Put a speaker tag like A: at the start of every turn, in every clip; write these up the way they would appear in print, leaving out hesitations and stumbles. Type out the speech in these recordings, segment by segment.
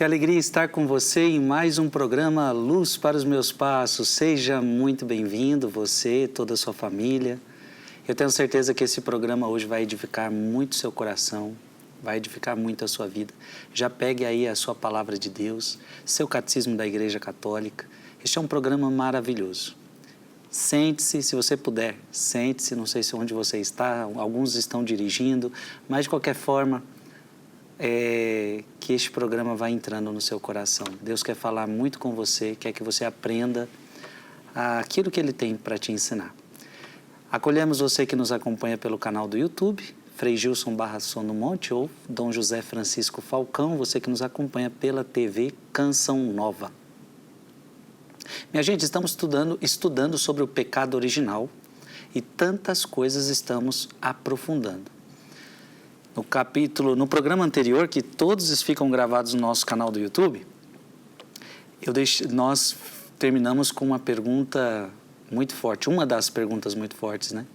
A: Que alegria estar com você em mais um programa Luz para os Meus Passos. Seja muito bem-vindo, você, toda a sua família. Eu tenho certeza que esse programa hoje vai edificar muito seu coração, vai edificar muito a sua vida. Já pegue aí a sua palavra de Deus, seu catecismo da Igreja Católica. Este é um programa maravilhoso. Sente-se, se você puder, sente-se, não sei se onde você está, alguns estão dirigindo, mas de qualquer forma, que este programa vai entrando no seu coração. Deus quer falar muito com você, quer que você aprenda aquilo que Ele tem para te ensinar. Acolhemos você que nos acompanha pelo canal do YouTube, Frei Gilson Sono Monte, ou Dom José Francisco Falcão, você que nos acompanha pela TV Canção Nova. Minha gente, estamos estudando sobre o pecado original e tantas coisas estamos aprofundando. No programa anterior, que todos ficam gravados no nosso canal do YouTube, nós terminamos com uma pergunta muito forte, uma das perguntas muito fortes, né?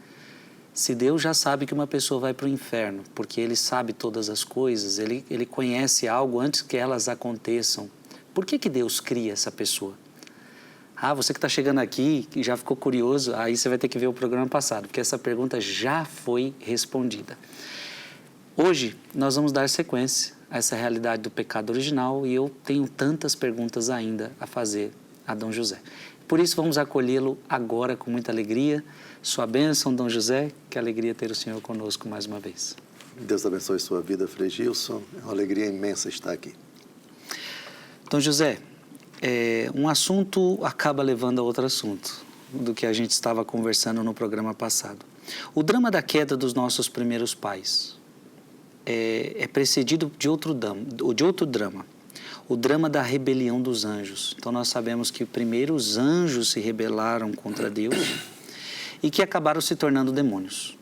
A: Se Deus já sabe que uma pessoa vai para o inferno, porque Ele sabe todas as coisas, Ele conhece algo antes que elas aconteçam, por que Deus cria essa pessoa? Você que está chegando aqui e já ficou curioso, aí você vai ter que ver o programa passado, porque essa pergunta já foi respondida. Hoje, nós vamos dar sequência a essa realidade do pecado original e eu tenho tantas perguntas ainda a fazer a Dom José. Por isso, vamos acolhê-lo agora com muita alegria. Sua bênção, Dom José, que alegria ter o Senhor conosco mais uma vez.
B: Deus abençoe sua vida, Frei Gilson. É uma alegria imensa estar aqui.
A: Dom José, um assunto acaba levando a outro assunto, do que a gente estava conversando no programa passado. O drama da queda dos nossos primeiros pais é precedido de outro drama, o drama da rebelião dos anjos. Então nós sabemos que primeiro os anjos se rebelaram contra Deus e que acabaram se tornando demônios.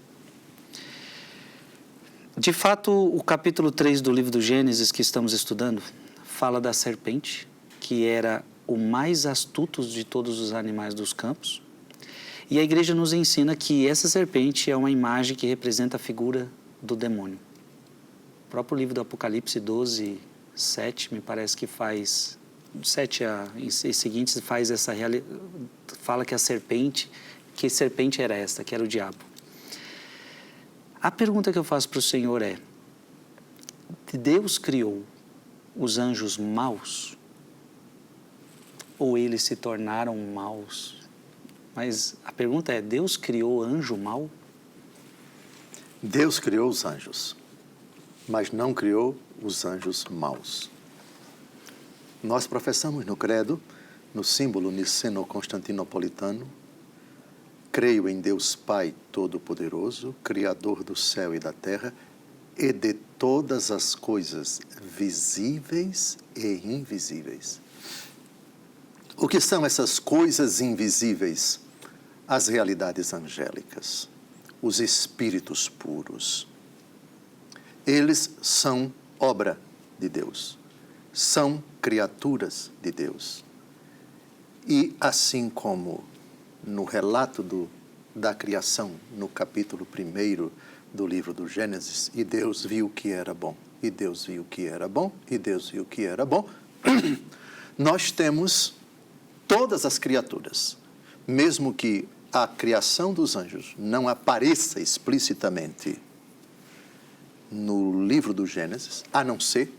A: De fato, o capítulo 3 do livro do Gênesis que estamos estudando fala da serpente, que era o mais astuto de todos os animais dos campos. E a igreja nos ensina que essa serpente é uma imagem que representa a figura do demônio. O próprio livro do Apocalipse 12, 7, me parece que faz... 7 e seguintes faz essa realidade, fala que serpente era esta, que era o diabo. A pergunta que eu faço para o Senhor é: Deus criou os anjos maus? Ou eles se tornaram maus? Mas a pergunta é, Deus criou anjo mau?
B: Deus criou os anjos, mas não criou os anjos maus. Nós professamos no credo, no símbolo niceno-constantinopolitano: creio em Deus Pai Todo-Poderoso, Criador do céu e da terra, e de todas as coisas visíveis e invisíveis. O que são essas coisas invisíveis? As realidades angélicas, os espíritos puros. Eles são obra de Deus, são criaturas de Deus. E assim como no relato da criação, no capítulo 1 do livro do Gênesis, e Deus viu que era bom, e Deus viu que era bom, e Deus viu que era bom, nós temos todas as criaturas, mesmo que a criação dos anjos não apareça explicitamente no livro do Gênesis, a não ser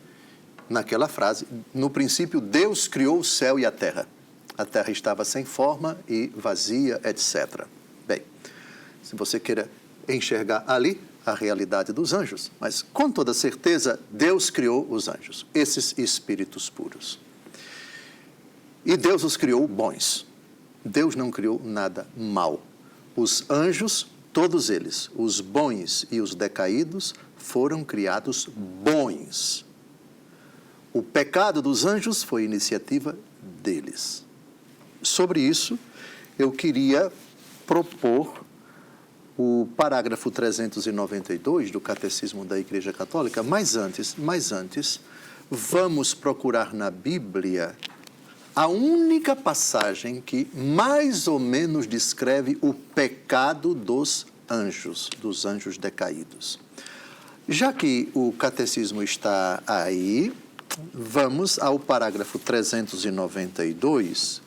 B: naquela frase: no princípio Deus criou o céu e a terra estava sem forma e vazia, etc. Bem, se você queira enxergar ali a realidade dos anjos, mas com toda certeza Deus criou os anjos, esses espíritos puros. E Deus os criou bons. Deus não criou nada mal. Os anjos, todos eles, os bons e os decaídos, foram criados bons. O pecado dos anjos foi iniciativa deles. Sobre isso, eu queria propor o parágrafo 392 do Catecismo da Igreja Católica. Mas antes, vamos procurar na Bíblia a única passagem que mais ou menos descreve o pecado dos anjos decaídos. Já que o catecismo está aí, Vamos ao parágrafo 392,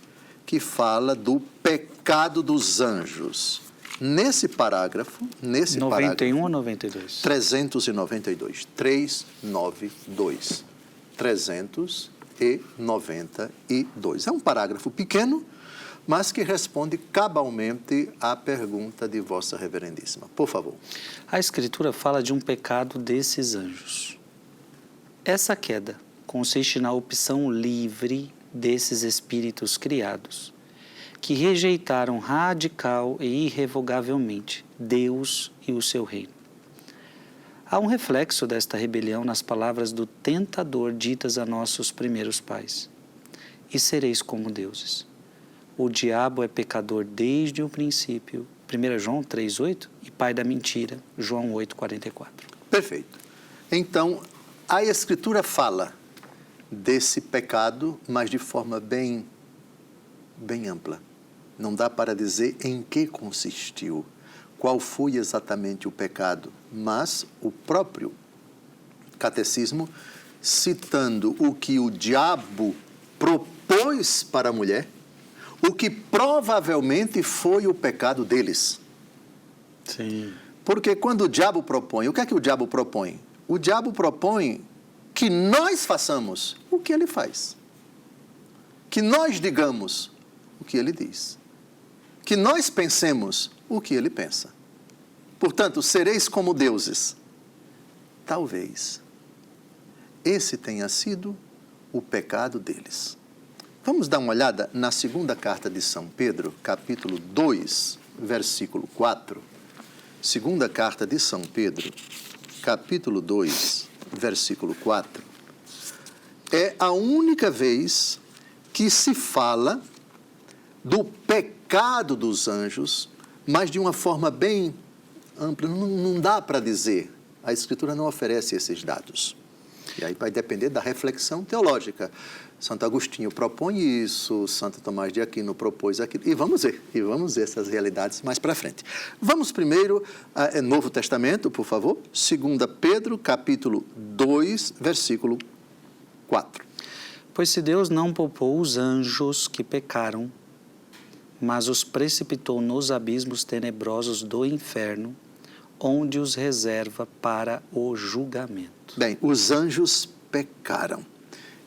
B: que fala do pecado dos anjos. Nesse parágrafo...
A: 91 ou 92?
B: 392. 392. 392. É um parágrafo pequeno, mas que responde cabalmente à pergunta de Vossa Reverendíssima. Por favor.
A: A Escritura fala de um pecado desses anjos. Essa queda consiste na opção livre desses espíritos criados, que rejeitaram radical e irrevogavelmente Deus e o seu reino. Há um reflexo desta rebelião nas palavras do tentador ditas a nossos primeiros pais. E sereis como deuses. O diabo é pecador desde o princípio, 1 João 3,8, e pai da mentira, João 8,44.
B: Perfeito. Então, a Escritura fala desse pecado, mas de forma bem ampla. Não dá para dizer em que consistiu, qual foi exatamente o pecado, mas o próprio catecismo, citando o que o diabo propôs para a mulher, o que provavelmente foi o pecado deles.
A: Sim.
B: Porque quando o diabo propõe, o que é que o diabo propõe? O diabo propõe que nós façamos o que ele faz. Que nós digamos o que ele diz. Que nós pensemos o que ele pensa. Portanto, sereis como deuses. Talvez esse tenha sido o pecado deles. Vamos dar uma olhada na segunda carta de São Pedro, capítulo 2, versículo 4. Segunda carta de São Pedro, capítulo 2, versículo 4. É a única vez que se fala do pecado dos anjos, mas de uma forma bem ampla. Não dá para dizer. A Escritura não oferece esses dados. E aí vai depender da reflexão teológica. Santo Agostinho propõe isso, Santo Tomás de Aquino propôs aquilo, e vamos ver essas realidades mais para frente. Vamos primeiro ao Novo Testamento, por favor, 2 Pedro, capítulo 2, versículo 4.
A: Pois se Deus não poupou os anjos que pecaram, mas os precipitou nos abismos tenebrosos do inferno, onde os reserva para o julgamento.
B: Bem, os anjos pecaram.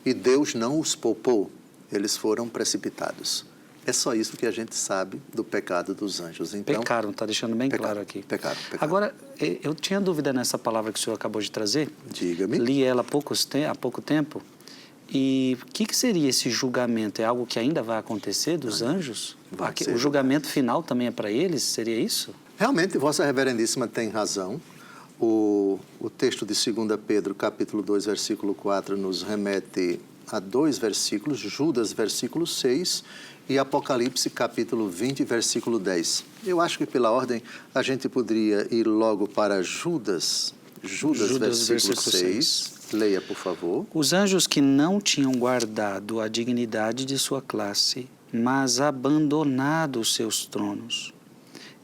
B: E Deus não os poupou, eles foram precipitados. É só isso que a gente sabe do pecado dos anjos. Então,
A: pecaram, está deixando bem claro aqui.
B: Pecaram.
A: Agora, eu tinha dúvida nessa palavra que o senhor acabou de trazer.
B: Diga-me.
A: Li ela há pouco tempo. E o que seria esse julgamento? É algo que ainda vai acontecer dos anjos? O julgamento final também é para eles? Seria isso?
B: Realmente, Vossa Reverendíssima tem razão. O texto de 2 Pedro, capítulo 2, versículo 4, nos remete a 2 versículos, Judas, versículo 6, e Apocalipse, capítulo 20, versículo 10. Eu acho que, pela ordem, a gente poderia ir logo para Judas, versículo 6. Leia, por favor.
A: Os anjos que não tinham guardado a dignidade de sua classe, mas abandonado os seus tronos,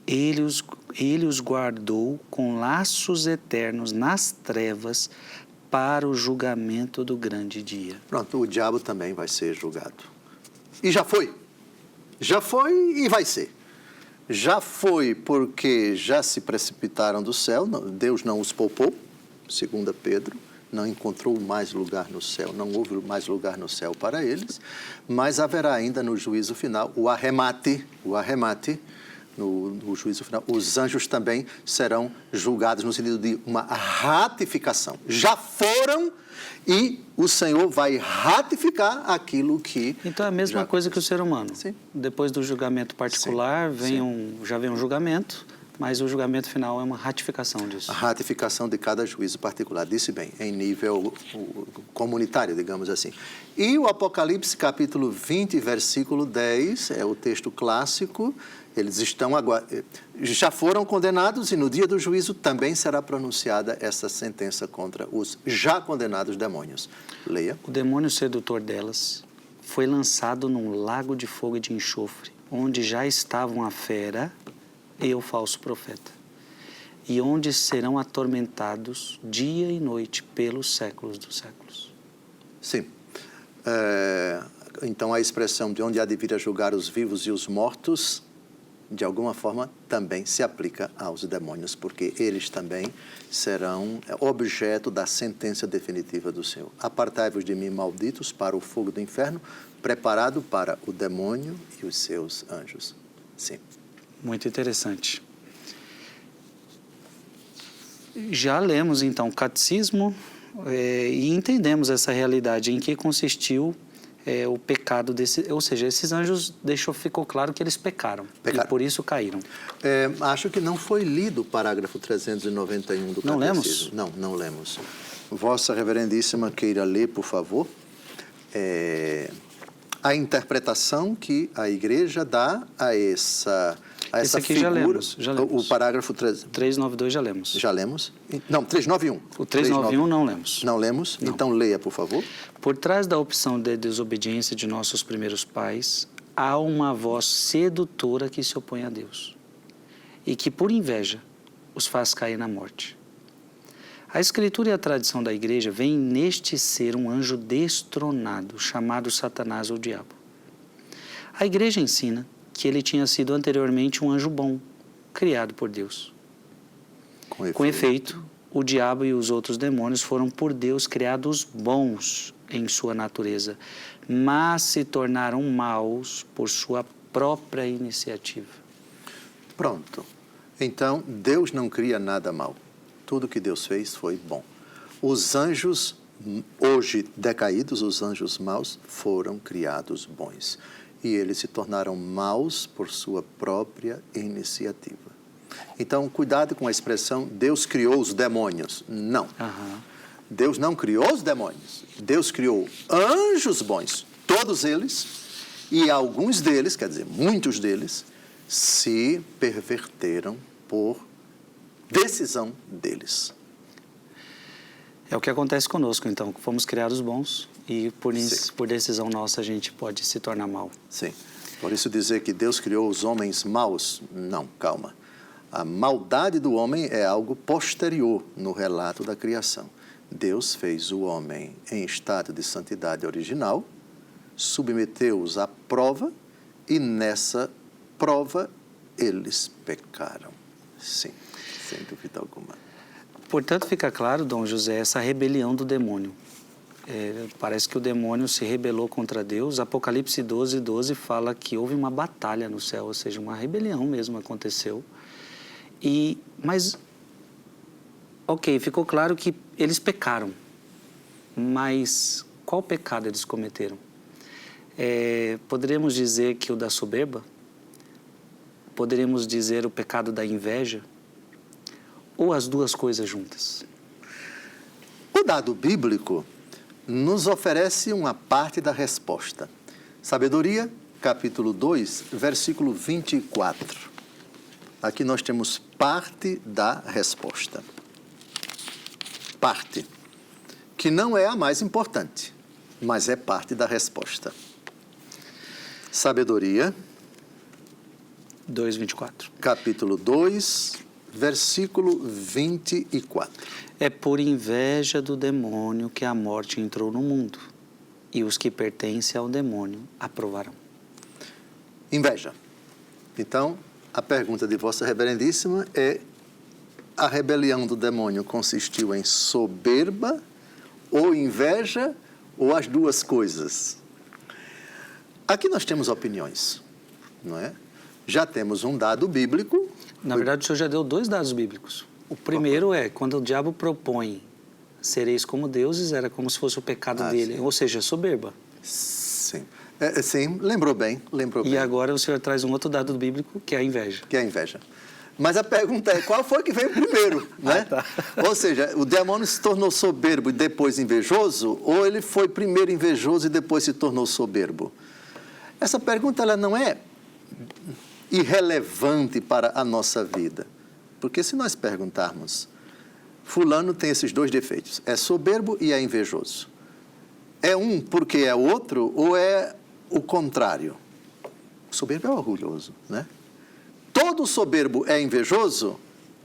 A: Ele os guardou com laços eternos nas trevas para o julgamento do grande dia.
B: Pronto, o diabo também vai ser julgado. E já foi. Já foi e vai ser. Já foi porque já se precipitaram do céu, Deus não os poupou, 2 Pedro, não encontrou mais lugar no céu, não houve mais lugar no céu para eles, mas haverá ainda no juízo final o arremate, no juízo final, os anjos também serão julgados no sentido de uma ratificação. Já foram e o Senhor vai ratificar aquilo que...
A: Então é a mesma coisa que o ser humano.
B: Sim.
A: Depois do julgamento particular, já vem um julgamento, mas o julgamento final é uma ratificação disso.
B: A ratificação de cada juízo particular, disse bem, em nível comunitário, digamos assim. E o Apocalipse, capítulo 20, versículo 10, é o texto clássico. Eles já foram condenados e no dia do juízo também será pronunciada essa sentença contra os já condenados demônios. Leia.
A: O demônio sedutor delas foi lançado num lago de fogo e de enxofre, onde já estavam a fera e o falso profeta, e onde serão atormentados dia e noite pelos séculos dos séculos.
B: Sim. Então, a expressão de onde há de vir a julgar os vivos e os mortos, de alguma forma, também se aplica aos demônios, porque eles também serão objeto da sentença definitiva do Senhor. Apartai-vos de mim, malditos, para o fogo do inferno, preparado para o demônio e os seus anjos. Sim.
A: Muito interessante. Já lemos, então, o catecismo e entendemos essa realidade, em que consistiu o pecado desse... Ou seja, esses anjos ficou claro que eles pecaram. E por isso caíram.
B: Acho que não foi lido o parágrafo 391 do
A: Não
B: catecismo.
A: lemos?
B: Não lemos. Vossa Reverendíssima queira ler, por favor, a interpretação que a Igreja dá a essa
A: Esse aqui
B: figura.
A: já lemos.
B: O parágrafo
A: 392 já lemos.
B: Já lemos? Não, 391.
A: O 391 não lemos.
B: Não lemos?
A: Não.
B: Então leia, por favor.
A: Por trás da opção de desobediência de nossos primeiros pais, há uma voz sedutora que se opõe a Deus e que, por inveja, os faz cair na morte. A Escritura e a tradição da Igreja veem neste ser um anjo destronado, chamado Satanás ou Diabo. A Igreja ensina que ele tinha sido anteriormente um anjo bom, criado por Deus. Com efeito, o diabo e os outros demônios foram por Deus criados bons em sua natureza, mas se tornaram maus por sua própria iniciativa.
B: Pronto. Então, Deus não cria nada mal. Tudo que Deus fez foi bom. Os anjos, hoje decaídos, os anjos maus, foram criados bons. E eles se tornaram maus por sua própria iniciativa. Então, cuidado com a expressão, Deus criou os demônios. Não. Deus não criou os demônios. Deus criou anjos bons, todos eles, e alguns deles, quer dizer, muitos deles, se perverteram por decisão deles.
A: É o que acontece conosco, então. Fomos criados bons e por decisão nossa a gente pode se tornar mal.
B: Sim. Por isso dizer que Deus criou os homens maus, não, calma. A maldade do homem é algo posterior no relato da criação. Deus fez o homem em estado de santidade original, submeteu-os à prova e nessa prova eles pecaram. Sim, sem dúvida alguma.
A: Portanto, fica claro, Dom José, essa rebelião do demônio. Parece que o demônio se rebelou contra Deus. Apocalipse 12:12 fala que houve uma batalha no céu, ou seja, uma rebelião mesmo aconteceu. Mas, ok, ficou claro que eles pecaram, mas qual pecado eles cometeram? Poderíamos dizer que o da soberba? Poderíamos dizer o pecado da inveja? Ou as duas coisas juntas?
B: O dado bíblico nos oferece uma parte da resposta. Sabedoria, capítulo 2, versículo 24. Aqui nós temos parte da resposta. Parte, que não é a mais importante, mas é parte da resposta. Sabedoria,
A: 2:24.
B: capítulo 2, versículo 24.
A: É por inveja do demônio que a morte entrou no mundo, e os que pertencem ao demônio aprovarão.
B: Inveja. Então, a pergunta de Vossa Reverendíssima é: a rebelião do demônio consistiu em soberba ou inveja ou as duas coisas? Aqui nós temos opiniões, não é? Já temos um dado bíblico.
A: Na verdade, o senhor já deu 2 dados bíblicos. O primeiro é, quando o diabo propõe sereis como deuses, era como se fosse o pecado dele,
B: sim.
A: ou seja, soberba.
B: Sim. Sim, lembrou bem.
A: E agora o senhor traz um outro dado bíblico, que é a inveja.
B: Que é a inveja. Mas a pergunta é, qual foi que veio primeiro, né?
A: Tá.
B: Ou seja, o demônio se tornou soberbo e depois invejoso, ou ele foi primeiro invejoso e depois se tornou soberbo? Essa pergunta ela não é irrelevante para a nossa vida. Porque se nós perguntarmos, fulano tem esses 2 defeitos, é soberbo e é invejoso. É um porque é outro ou é o contrário? O soberbo é orgulhoso, né? Todo soberbo é invejoso?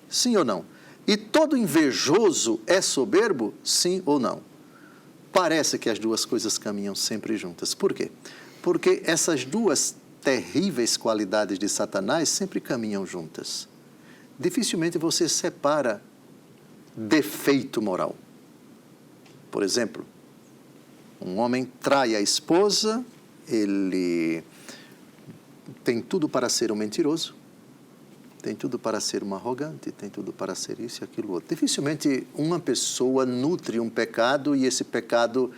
B: Sim ou não? E todo invejoso é soberbo? Sim ou não? parece que as duas coisas caminham sempre juntas. Por quê? Porque essas duas terríveis qualidades de Satanás sempre caminham juntas. Dificilmente você separa defeito moral. Por exemplo, um homem trai a esposa, ele tem tudo para ser um mentiroso, tem tudo para ser um arrogante, tem tudo para ser isso e aquilo outro. Dificilmente uma pessoa nutre um pecado e esse pecado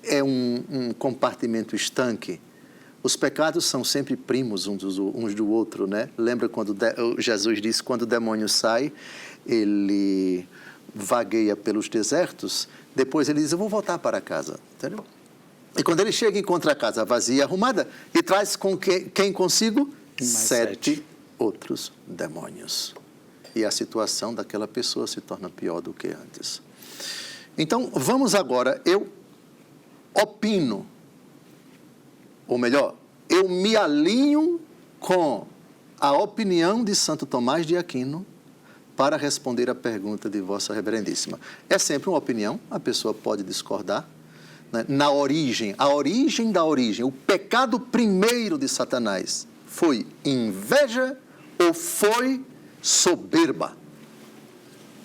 B: é um compartimento estanque. Os pecados são sempre primos uns do outro, né? Lembra quando Jesus disse, quando o demônio sai, ele vagueia pelos desertos, depois ele diz, eu vou voltar para casa, entendeu? E quando ele chega, encontra a casa vazia e arrumada, e traz com quem consigo? Sete outros demônios. E a situação daquela pessoa se torna pior do que antes. Então, vamos agora, eu opino, ou melhor, eu me alinho com a opinião de Santo Tomás de Aquino para responder a pergunta de Vossa Reverendíssima. É sempre uma opinião, a pessoa pode discordar, né? Na origem, a origem da origem, o pecado primeiro de Satanás foi inveja ou foi soberba?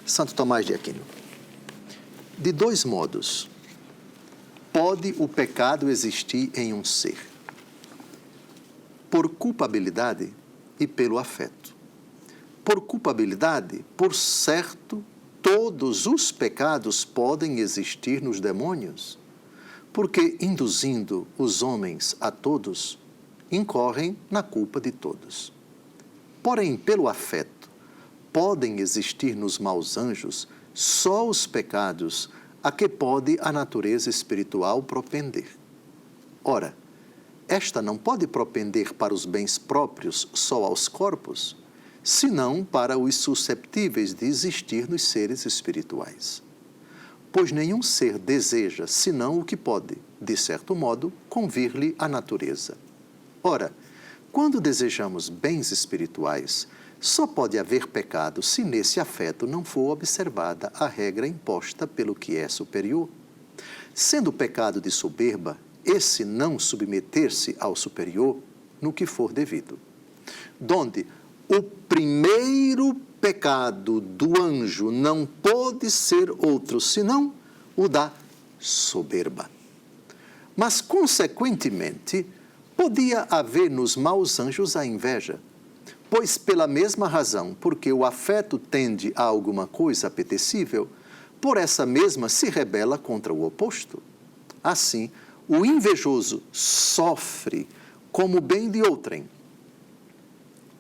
B: Santo Tomás de Aquino. De dois modos pode o pecado existir em um ser: por culpabilidade e pelo afeto. Por culpabilidade, por certo, todos os pecados podem existir nos demônios, porque, induzindo os homens a todos, incorrem na culpa de todos. Porém, pelo afeto, podem existir nos maus anjos só os pecados a que pode a natureza espiritual propender. Ora, esta não pode propender para os bens próprios só aos corpos, senão para os susceptíveis de existir nos seres espirituais. Pois nenhum ser deseja senão o que pode, de certo modo, convir-lhe à natureza. Ora, quando desejamos bens espirituais, só pode haver pecado se nesse afeto não for observada a regra imposta pelo que é superior. Sendo o pecado de soberba, esse não submeter-se ao superior no que for devido. Donde o primeiro pecado do anjo não pode ser outro senão o da soberba. Mas, consequentemente, podia haver nos maus anjos a inveja, pois pela mesma razão, porque o afeto tende a alguma coisa apetecível, por essa mesma se rebela contra o oposto. Assim, o invejoso sofre como bem de outrem,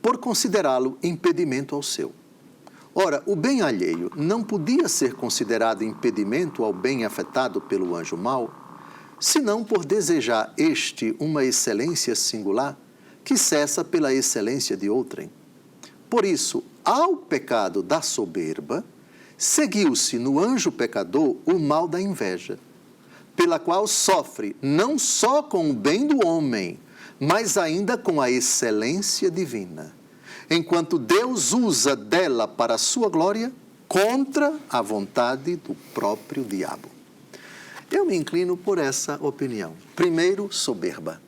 B: por considerá-lo impedimento ao seu. Ora, o bem alheio não podia ser considerado impedimento ao bem afetado pelo anjo mau, senão por desejar este uma excelência singular que cessa pela excelência de outrem. Por isso, ao pecado da soberba, seguiu-se no anjo pecador o mal da inveja, pela qual sofre não só com o bem do homem, mas ainda com a excelência divina, enquanto Deus usa dela para a sua glória contra a vontade do próprio diabo. Eu me inclino por essa opinião. Primeiro, soberba.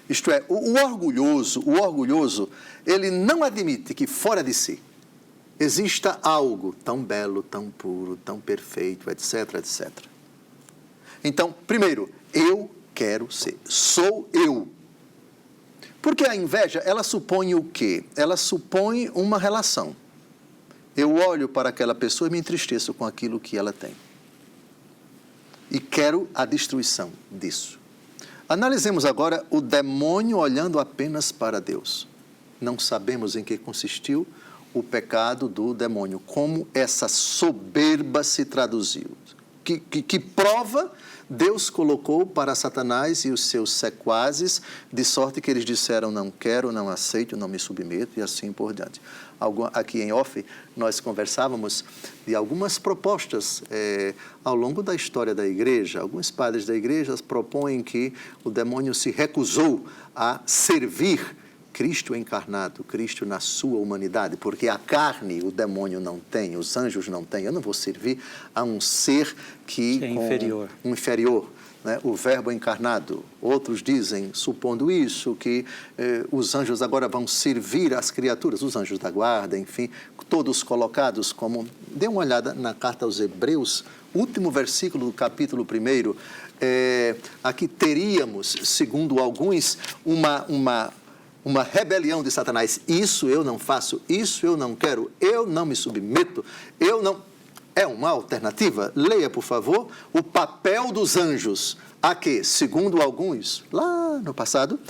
B: Isto é, o orgulhoso, ele não admite que fora de si exista algo tão belo, tão puro, tão perfeito, etc, etc. Então, primeiro, eu quero ser, sou eu. Porque a inveja, ela supõe o quê? Ela supõe uma relação. Eu olho para aquela pessoa e me entristeço com aquilo que ela tem. E quero a destruição disso. Analisemos agora o demônio olhando apenas para Deus. Não sabemos em que consistiu o pecado do demônio, como essa soberba se traduziu. Que prova Deus colocou para Satanás e os seus sequazes, de sorte que eles disseram, não quero, não aceito, não me submeto, e assim por diante. Aqui em off, nós conversávamos de algumas propostas ao longo da história da igreja. Alguns padres da igreja propõem que o demônio se recusou a servir Cristo encarnado, Cristo na sua humanidade, porque a carne o demônio não tem, os anjos não têm. Eu não vou servir a um ser que
A: é inferior.
B: Um inferior. né, o Verbo encarnado. Outros dizem, supondo isso, que os anjos agora vão servir as criaturas, os anjos da guarda, enfim, todos colocados como... Dê uma olhada na carta aos Hebreus, último versículo do capítulo 1. Aqui teríamos, segundo alguns, uma rebelião de Satanás. Isso eu não faço, isso eu não quero, eu não me submeto, eu não... É uma alternativa? Leia, por favor, o papel dos anjos, a que, segundo alguns, lá no passado,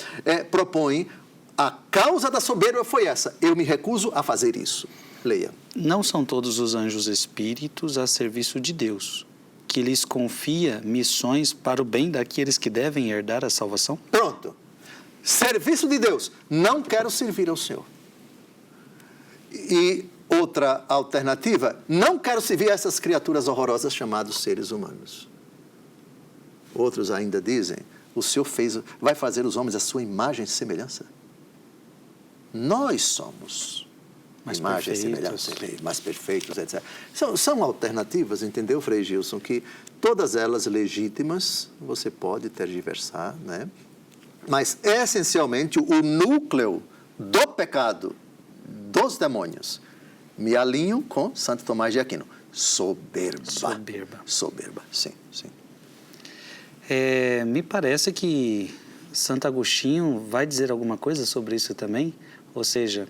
B: propõem a causa da soberba foi essa, eu me recuso a fazer isso. Leia.
A: Não são todos os anjos espíritos a serviço de Deus, que lhes confia missões para o bem daqueles que devem herdar a salvação?
B: Pronto. Serviço de Deus. Não quero servir ao Senhor. E outra alternativa, não quero servir a essas criaturas horrorosas chamadas seres humanos. Outros ainda dizem, o Senhor vai fazer os homens a sua imagem e semelhança. Nós somos imagem e semelhança, mais perfeitos, etc. São alternativas, entendeu, Frei Gilson, que todas elas legítimas, você pode tergiversar, né? Mas, essencialmente, o núcleo do pecado dos demônios, me alinho com Santo Tomás de Aquino. Soberba. Soberba, sim.
A: Me parece que Santo Agostinho vai dizer alguma coisa sobre isso também. Ou seja,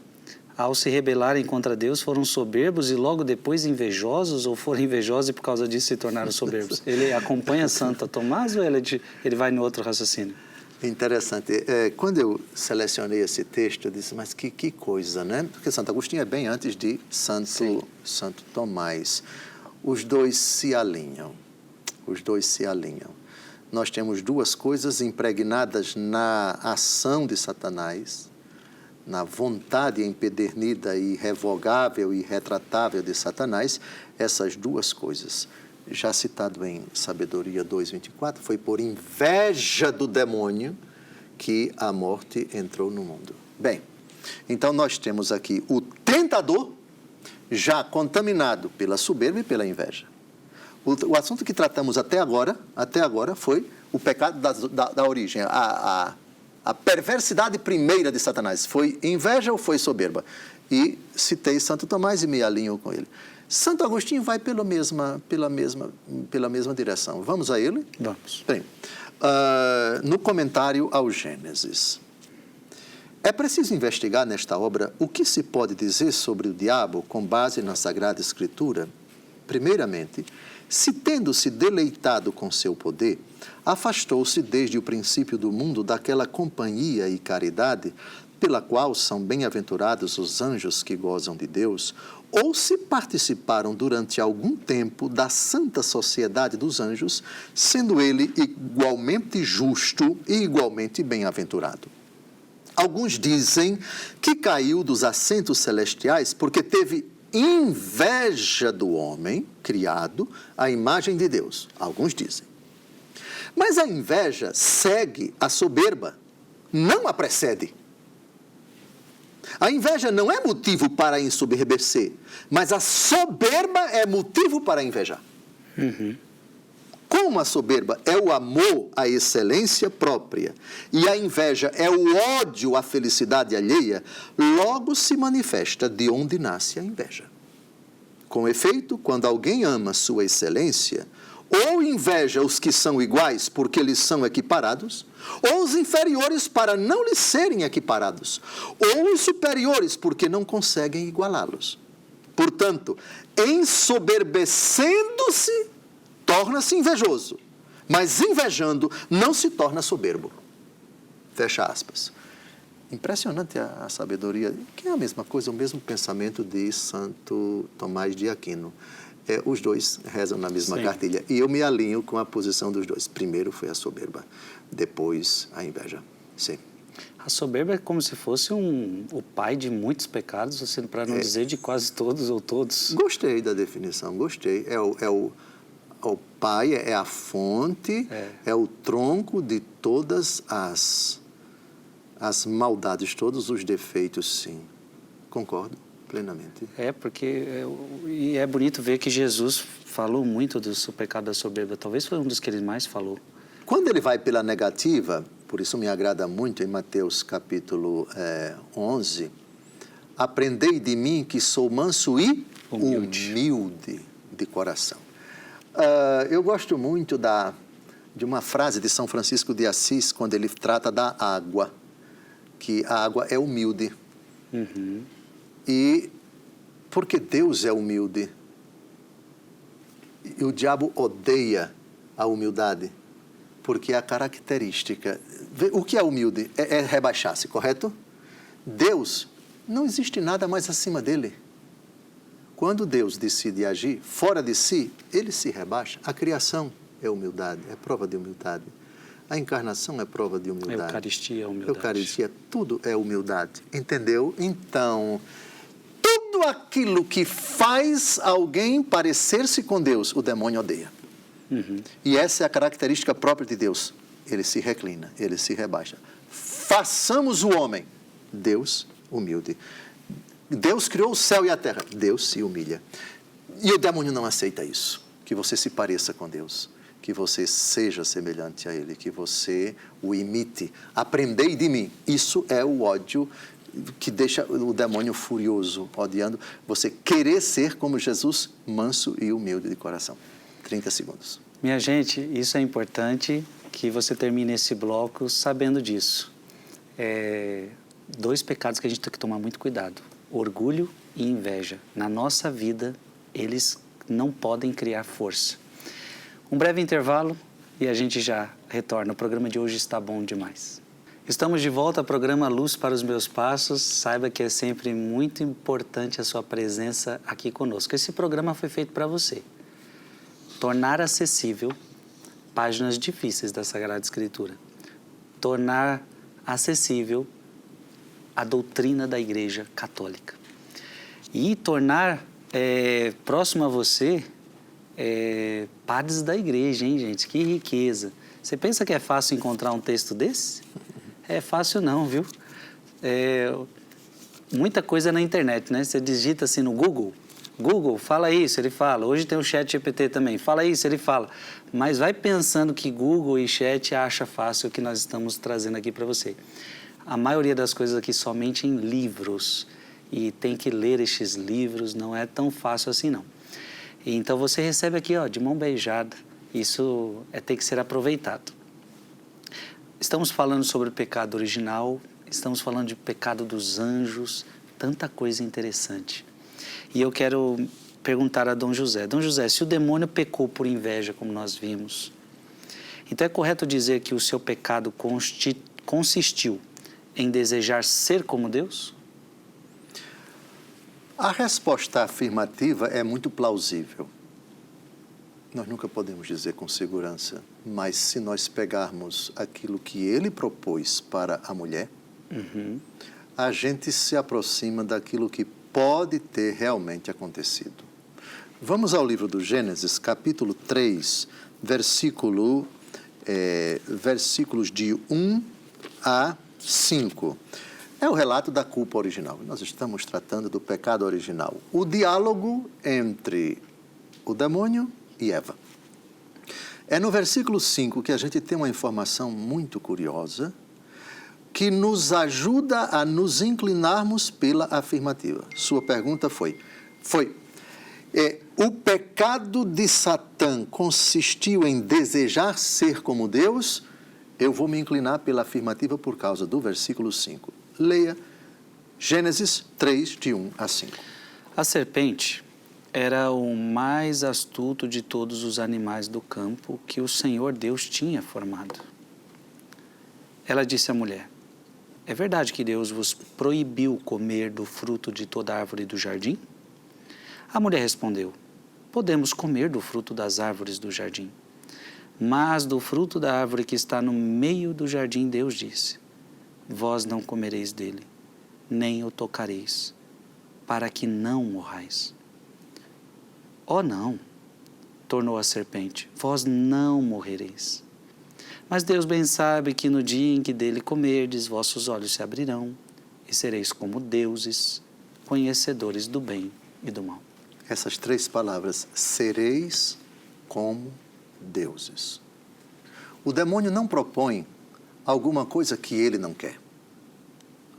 A: ao se rebelarem contra Deus, foram soberbos e logo depois invejosos, ou foram invejosos e por causa disso se tornaram soberbos? Ele acompanha Santo Tomás ou ele vai no outro raciocínio?
B: Interessante. Quando eu selecionei esse texto, eu disse, mas que coisa, né? Porque Santo Agostinho é bem antes de Santo Tomás. Os dois se alinham. Nós temos duas coisas impregnadas na ação de Satanás, na vontade empedernida e irrevogável e irretratável de Satanás, essas duas coisas. Já citado em Sabedoria 2:24, foi por inveja do demônio que a morte entrou no mundo. Bem, então nós temos aqui o tentador já contaminado pela soberba e pela inveja. O assunto que tratamos até agora foi o pecado da origem, a perversidade primeira de Satanás. Foi inveja ou foi soberba? E citei Santo Tomás e me alinho com ele. Santo Agostinho vai pela mesma direção. Vamos a ele?
A: Vamos.
B: Bem, no comentário ao Gênesis, é preciso investigar nesta obra o que se pode dizer sobre o diabo com base na Sagrada Escritura. Primeiramente, se tendo-se deleitado com seu poder, afastou-se desde o princípio do mundo daquela companhia e caridade pela qual são bem-aventurados os anjos que gozam de Deus, ou se participaram durante algum tempo da santa sociedade dos anjos, sendo ele igualmente justo e igualmente bem-aventurado. Alguns dizem que caiu dos assentos celestiais porque teve inveja do homem criado à imagem de Deus. Alguns dizem. Mas a inveja segue a soberba, não a precede. A inveja não é motivo para ensoberbecer, mas a soberba é motivo para invejar. Como a soberba é o amor à excelência própria e a inveja é o ódio à felicidade alheia, logo se manifesta de onde nasce a inveja. Com efeito, quando alguém ama sua excelência, ou inveja os que são iguais porque lhes são equiparados, ou os inferiores para não lhes serem equiparados, ou os superiores porque não conseguem igualá-los. Portanto, ensoberbecendo-se, torna-se invejoso, mas invejando não se torna soberbo. Fecha aspas. Impressionante a sabedoria, que é a mesma coisa, o mesmo pensamento de Santo Tomás de Aquino. Os dois rezam na mesma cartilha. E eu me alinho com a posição dos dois. Primeiro foi a soberba, depois a inveja. Sim.
A: A soberba é como se fosse o pai de muitos pecados, assim, para não dizer de quase todos ou todos.
B: Gostei da definição, gostei. O pai, é a fonte, é o tronco de todas as maldades, todos os defeitos, sim. Concordo plenamente.
A: Porque é bonito ver que Jesus falou muito do pecado da soberba. Talvez foi um dos que ele mais falou.
B: Quando ele vai pela negativa, por isso me agrada muito em Mateus capítulo 11, aprendei de mim que sou manso e humilde de coração. Eu gosto muito de uma frase de São Francisco de Assis, quando ele trata da água, que a água é humilde.
A: Uhum.
B: E porque Deus é humilde, e o diabo odeia a humildade, porque é a característica. O que é humilde? É rebaixar-se, correto? Deus, não existe nada mais acima dele. Quando Deus decide agir fora de si, ele se rebaixa. A criação é humildade, é prova de humildade. A encarnação é prova de humildade.
A: A Eucaristia é humildade.
B: Eucaristia, tudo é humildade. Entendeu? Então, tudo aquilo que faz alguém parecer-se com Deus, o demônio odeia.
A: Uhum.
B: E essa é a característica própria de Deus. Ele se reclina, ele se rebaixa. Façamos o homem. Deus humilde. Deus criou o céu e a terra. Deus se humilha. E o demônio não aceita isso. Que você se pareça com Deus. Que você seja semelhante a Ele. Que você o imite. Aprendei de mim. Isso é o ódio que deixa o demônio furioso, odiando. Você querer ser como Jesus, manso e humilde de coração. 30 segundos.
A: Minha gente, isso é importante que você termine esse bloco sabendo disso. Dois pecados que a gente tem que tomar muito cuidado. Orgulho e inveja. Na nossa vida, eles não podem criar força. Um breve intervalo e a gente já retorna. O programa de hoje está bom demais. Estamos de volta ao programa Luz para os Meus Passos. Saiba que é sempre muito importante a sua presença aqui conosco. Esse programa foi feito para você. Tornar acessível páginas difíceis da Sagrada Escritura. Tornar acessível a doutrina da Igreja Católica. E tornar próximo a você padres da Igreja, hein, gente? Que riqueza! Você pensa que é fácil encontrar um texto desse? É fácil não, viu? Muita coisa na internet, né? Você digita assim no Google, fala isso, ele fala. Hoje tem o Chat GPT também, fala isso, ele fala. Mas vai pensando que Google e Chat acha fácil o que nós estamos trazendo aqui para você. A maioria das coisas aqui somente em livros. E tem que ler estes livros, não é tão fácil assim não. Então você recebe aqui, ó, de mão beijada. Isso tem que ser aproveitado. Estamos falando sobre o pecado original, estamos falando de pecado dos anjos, tanta coisa interessante. E eu quero perguntar a Dom José. Dom José, se o demônio pecou por inveja, como nós vimos, então é correto dizer que o seu pecado consistiu em desejar ser como Deus?
B: A resposta afirmativa é muito plausível. Nós nunca podemos dizer com segurança, mas se nós pegarmos aquilo que ele propôs para a mulher, a gente se aproxima daquilo que pode ter realmente acontecido. Vamos ao livro do Gênesis, capítulo 3, versículos de 1 a 5. É o relato da culpa original. Nós estamos tratando do pecado original. O diálogo entre o demônio e Eva. É no versículo 5 que a gente tem uma informação muito curiosa que nos ajuda a nos inclinarmos pela afirmativa. Sua pergunta foi, o pecado de Satã consistiu em desejar ser como Deus? Eu vou me inclinar pela afirmativa por causa do versículo 5. Leia Gênesis 3, de 1 a 5.
A: A serpente era o mais astuto de todos os animais do campo que o Senhor Deus tinha formado. Ela disse à mulher, é verdade que Deus vos proibiu comer do fruto de toda árvore do jardim? A mulher respondeu, podemos comer do fruto das árvores do jardim. Mas do fruto da árvore que está no meio do jardim, Deus disse, vós não comereis dele, nem o tocareis, para que não morrais. Oh não, tornou a serpente, vós não morrereis. Mas Deus bem sabe que no dia em que dele comerdes, vossos olhos se abrirão e sereis como deuses, conhecedores do bem e do mal.
B: Essas 3 palavras, sereis como deuses. O demônio não propõe alguma coisa que ele não quer.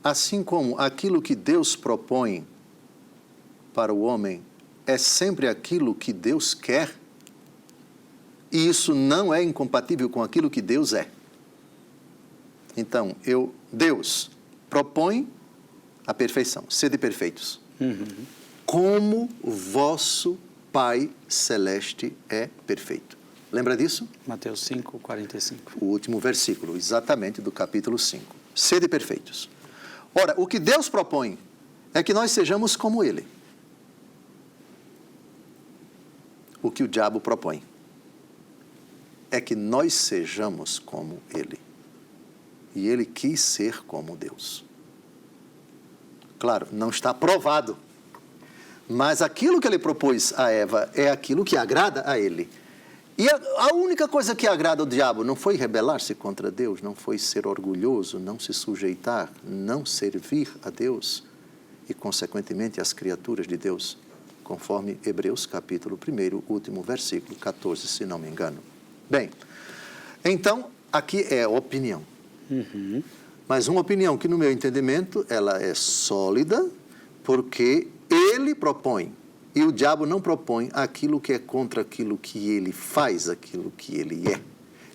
B: Assim como aquilo que Deus propõe para o homem é sempre aquilo que Deus quer, e isso não é incompatível com aquilo que Deus é. Então, Deus propõe a perfeição, sede perfeitos. Como o vosso Pai Celeste é perfeito. Lembra disso?
A: Mateus 5, 45.
B: O último versículo, exatamente do capítulo 5. Sede perfeitos. Ora, o que Deus propõe é que nós sejamos como Ele. O que o diabo propõe é que nós sejamos como Ele. E Ele quis ser como Deus. Claro, não está provado. Mas aquilo que Ele propôs a Eva é aquilo que agrada a Ele. E a única coisa que agrada ao diabo não foi rebelar-se contra Deus, não foi ser orgulhoso, não se sujeitar, não servir a Deus e, consequentemente, as criaturas de Deus, conforme Hebreus capítulo 1, último versículo 14, se não me engano. Bem, então, aqui é opinião. Mas uma opinião que, no meu entendimento, ela é sólida, porque ele propõe. E o diabo não propõe aquilo que é contra aquilo que ele faz, aquilo que ele é.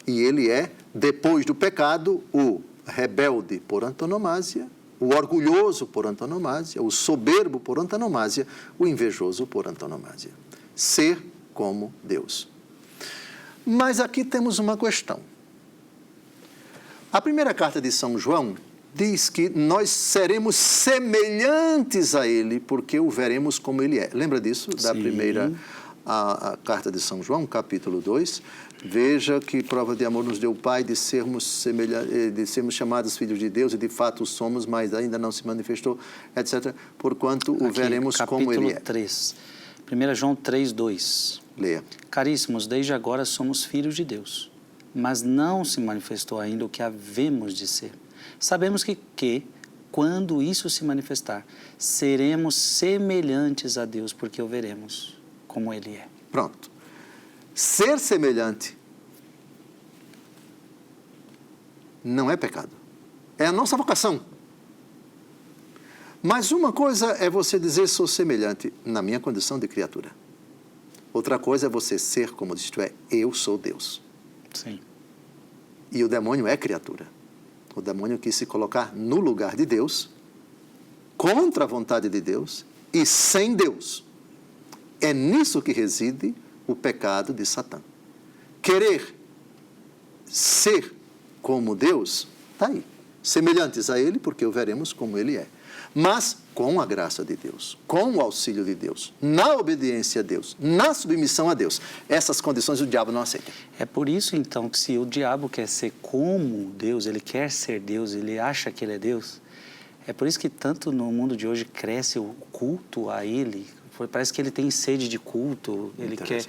B: E ele é, depois do pecado, o rebelde por antonomasia, o orgulhoso por antonomasia, o soberbo por antonomasia, o invejoso por antonomasia. Ser como Deus. Mas aqui temos uma questão. A primeira carta de São João diz que nós seremos semelhantes a Ele, porque o veremos como Ele é. Lembra disso? Da
A: Sim.
B: primeira a carta de São João, capítulo 2. Veja que prova de amor nos deu o Pai de sermos chamados filhos de Deus, e de fato o somos, mas ainda não se manifestou, etc. Porquanto o veremos como Ele é.
A: Capítulo 3. 1 João 3, 2.
B: Leia.
A: Caríssimos, desde agora somos filhos de Deus, mas não se manifestou ainda o que havemos de ser. Sabemos que, quando isso se manifestar, seremos semelhantes a Deus, porque o veremos como Ele é.
B: Pronto. Ser semelhante não é pecado. É a nossa vocação. Mas uma coisa é você dizer sou semelhante na minha condição de criatura. Outra coisa é você ser como isto é, eu sou Deus.
A: Sim.
B: E o demônio é criatura. O demônio quis se colocar no lugar de Deus, contra a vontade de Deus e sem Deus. É nisso que reside o pecado de Satã. Querer ser como Deus, está aí. Semelhantes a Ele, porque o veremos como Ele é. Mas com a graça de Deus, com o auxílio de Deus, na obediência a Deus, na submissão a Deus. Essas condições o diabo não aceita.
A: É por isso, então, que se o diabo quer ser como Deus, ele quer ser Deus, ele acha que ele é Deus, é por isso que tanto no mundo de hoje cresce o culto a ele. Parece que ele tem sede de culto, ele quer.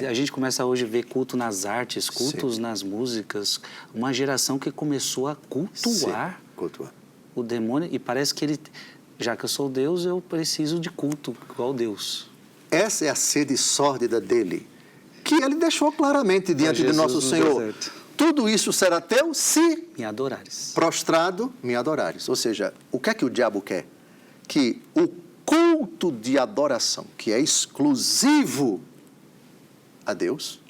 A: A gente começa hoje a ver culto nas artes, cultos nas músicas, uma geração que começou a cultuar o demônio, e parece que ele, já que eu sou Deus, eu preciso de culto igual Deus.
B: Essa é a sede sórdida dele, que ele deixou claramente diante de nosso Senhor. Tudo isso será teu se
A: me adorares.
B: Prostrado, me adorares. Ou seja, o que é que o diabo quer? Que o culto de adoração, que é exclusivo a Deus,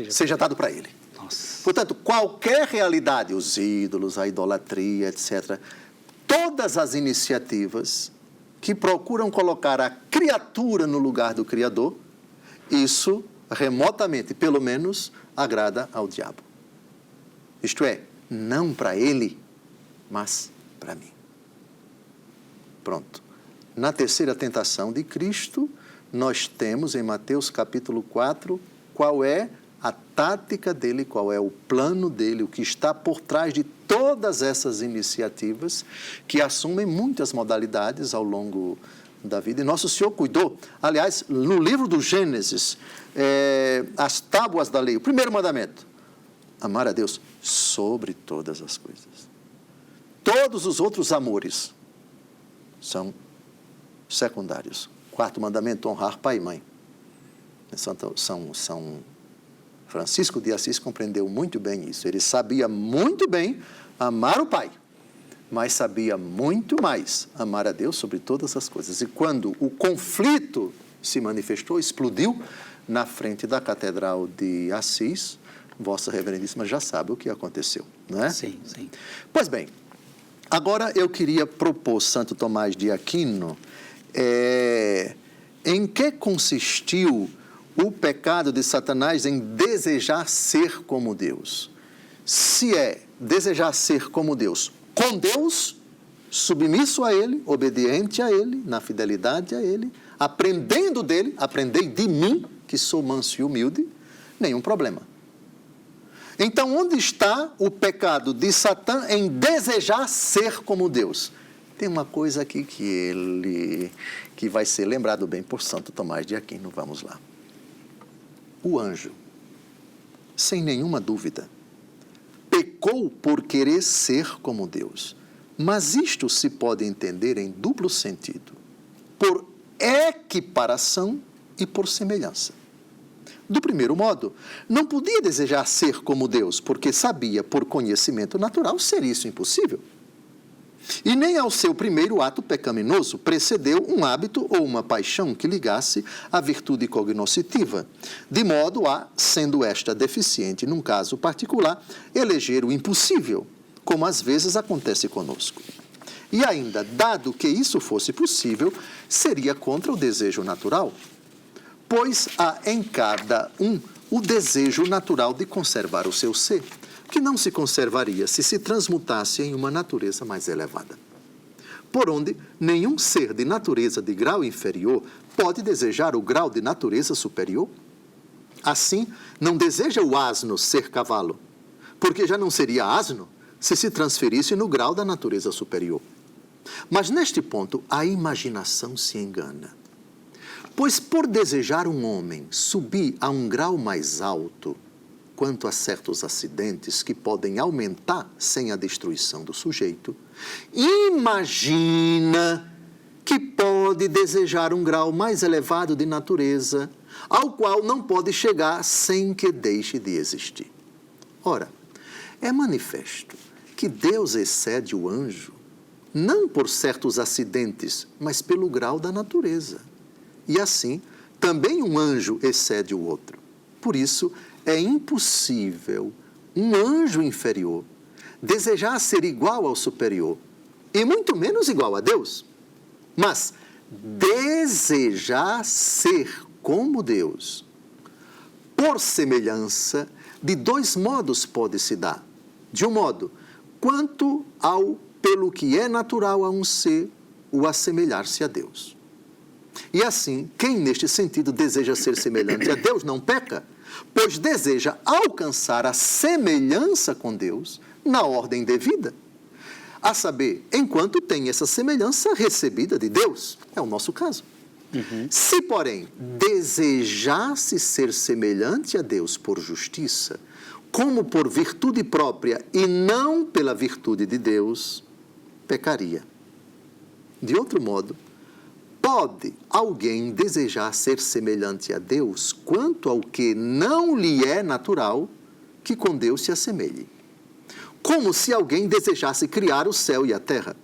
B: seja dado para ele.
A: Nossa.
B: Portanto, qualquer realidade, os ídolos, a idolatria, etc., todas as iniciativas que procuram colocar a criatura no lugar do Criador, isso, remotamente, pelo menos, agrada ao diabo. Isto é, não para ele, mas para mim. Pronto. Na terceira tentação de Cristo, nós temos em Mateus capítulo 4, qual é a tática dele, qual é o plano dele, o que está por trás de todas essas iniciativas que assumem muitas modalidades ao longo da vida. E Nosso Senhor cuidou, aliás, no livro do Gênesis, as tábuas da lei, o primeiro mandamento, amar a Deus sobre todas as coisas. Todos os outros amores são secundários. Quarto mandamento, honrar pai e mãe. São Francisco de Assis compreendeu muito bem isso. Ele sabia muito bem amar o Pai, mas sabia muito mais amar a Deus sobre todas as coisas. E quando o conflito se manifestou, explodiu na frente da Catedral de Assis, Vossa Reverendíssima já sabe o que aconteceu, não é?
A: Sim, sim.
B: Pois bem, agora eu queria propor Santo Tomás de Aquino, em que consistiu o pecado de Satanás em desejar ser como Deus. Se é desejar ser como Deus, com Deus, submisso a Ele, obediente a Ele, na fidelidade a Ele, aprendendo dele, aprendei de mim, que sou manso e humilde, nenhum problema. Então, onde está o pecado de Satã em desejar ser como Deus? Tem uma coisa aqui que vai ser lembrado bem por Santo Tomás de Aquino. Vamos lá. O anjo, sem nenhuma dúvida, pecou por querer ser como Deus. Mas isto se pode entender em duplo sentido, por equiparação e por semelhança. Do primeiro modo, não podia desejar ser como Deus, porque sabia, por conhecimento natural, ser isso impossível. E nem ao seu primeiro ato pecaminoso precedeu um hábito ou uma paixão que ligasse à virtude cognoscitiva, de modo a, sendo esta deficiente num caso particular, eleger o impossível, como às vezes acontece conosco. E ainda, dado que isso fosse possível, seria contra o desejo natural, pois há em cada um o desejo natural de conservar o seu ser, que não se conservaria se se transmutasse em uma natureza mais elevada. Por onde nenhum ser de natureza de grau inferior pode desejar o grau de natureza superior. Assim, não deseja o asno ser cavalo, porque já não seria asno se se transferisse no grau da natureza superior. Mas neste ponto, a imaginação se engana. Pois por desejar um homem subir a um grau mais alto, quanto a certos acidentes que podem aumentar sem a destruição do sujeito, imagina que pode desejar um grau mais elevado de natureza, ao qual não pode chegar sem que deixe de existir. Ora, é manifesto que Deus excede o anjo, não por certos acidentes, mas pelo grau da natureza. E assim, também um anjo excede o outro. Por isso, é impossível um anjo inferior desejar ser igual ao superior, e muito menos igual a Deus. Mas desejar ser como Deus, por semelhança, de dois modos pode se dar. De um modo, quanto ao pelo que é natural a um ser, o assemelhar-se a Deus. E assim, quem neste sentido deseja ser semelhante a Deus não peca, pois deseja alcançar a semelhança com Deus na ordem devida. A saber, enquanto tem essa semelhança recebida de Deus. É o nosso caso. Se, porém, desejasse ser semelhante a Deus por justiça, como por virtude própria e não pela virtude de Deus, pecaria. De outro modo, pode alguém desejar ser semelhante a Deus quanto ao que não lhe é natural que com Deus se assemelhe? Como se alguém desejasse criar o céu e a terra,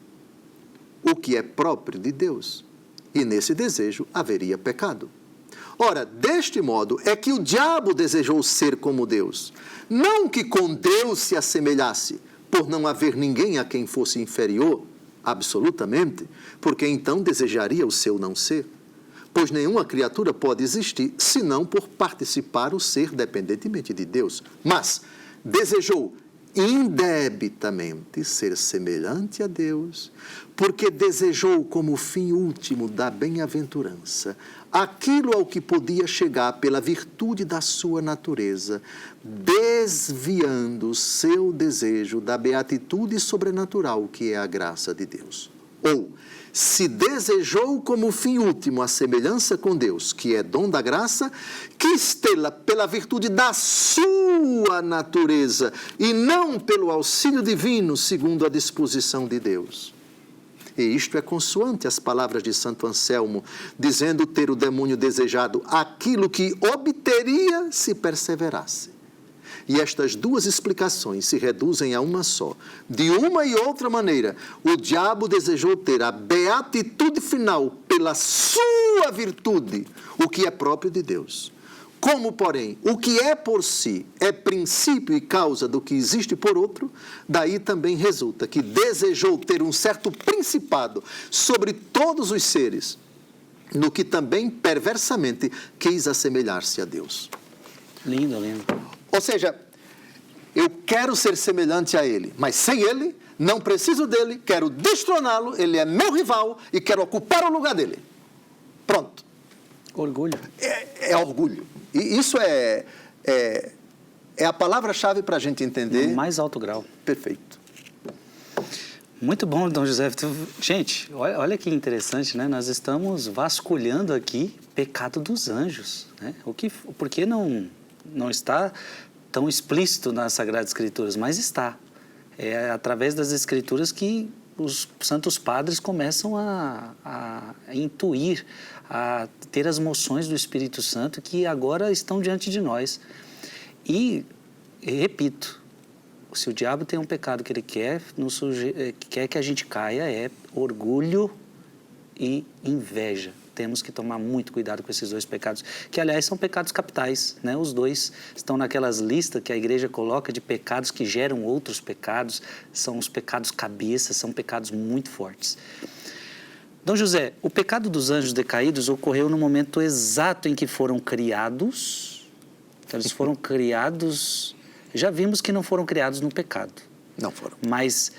B: o que é próprio de Deus, e nesse desejo haveria pecado. Ora, deste modo é que o diabo desejou ser como Deus, não que com Deus se assemelhasse, por não haver ninguém a quem fosse inferior, absolutamente, porque então desejaria o seu não ser, pois nenhuma criatura pode existir senão por participar o ser dependentemente de Deus. Mas desejou indebitamente ser semelhante a Deus, porque desejou como fim último da bem-aventurança aquilo ao que podia chegar pela virtude da sua natureza, desviando seu desejo da beatitude sobrenatural que é a graça de Deus. Ou, se desejou como fim último a semelhança com Deus, que é dom da graça, quis tê-la pela virtude da sua natureza e não pelo auxílio divino segundo a disposição de Deus. E isto é consoante as palavras de Santo Anselmo, dizendo ter o demônio desejado aquilo que obteria se perseverasse. e estas duas explicações se reduzem a uma só. De uma e outra maneira, o diabo desejou ter a beatitude final pela sua virtude, o que é próprio de Deus. Como, porém, o que é por si é princípio e causa do que existe por outro, daí também resulta que desejou ter um certo principado sobre todos os seres, no que também perversamente quis assemelhar-se a Deus.
A: Lindo, lindo.
B: Ou seja, eu quero ser semelhante a Ele, mas sem Ele, não preciso dele, quero destroná-lo, ele é meu rival e quero ocupar o lugar dele. Pronto.
A: Orgulho.
B: É orgulho. E isso é a palavra-chave para a gente entender.
A: No mais alto grau.
B: Perfeito.
A: Muito bom, Dom José. Gente, olha que interessante, né? Nós estamos vasculhando aqui pecado dos anjos, né? Por que não está tão explícito nas Sagradas Escrituras? Mas está. É através das Escrituras que os santos padres começam a intuir, a ter as moções do Espírito Santo que agora estão diante de nós. E, repito, se o diabo tem um pecado que ele quer que a gente caia, é orgulho e inveja. Temos que tomar muito cuidado com esses dois pecados, que, aliás, são pecados capitais, né? Os dois estão naquelas listas que a igreja coloca de pecados que geram outros pecados, são os pecados cabeça, são pecados muito fortes. Dom José, o pecado dos anjos decaídos ocorreu no momento exato em que foram criados. Então, eles foram criados... Já vimos que não foram criados no pecado.
B: Não foram.
A: Mas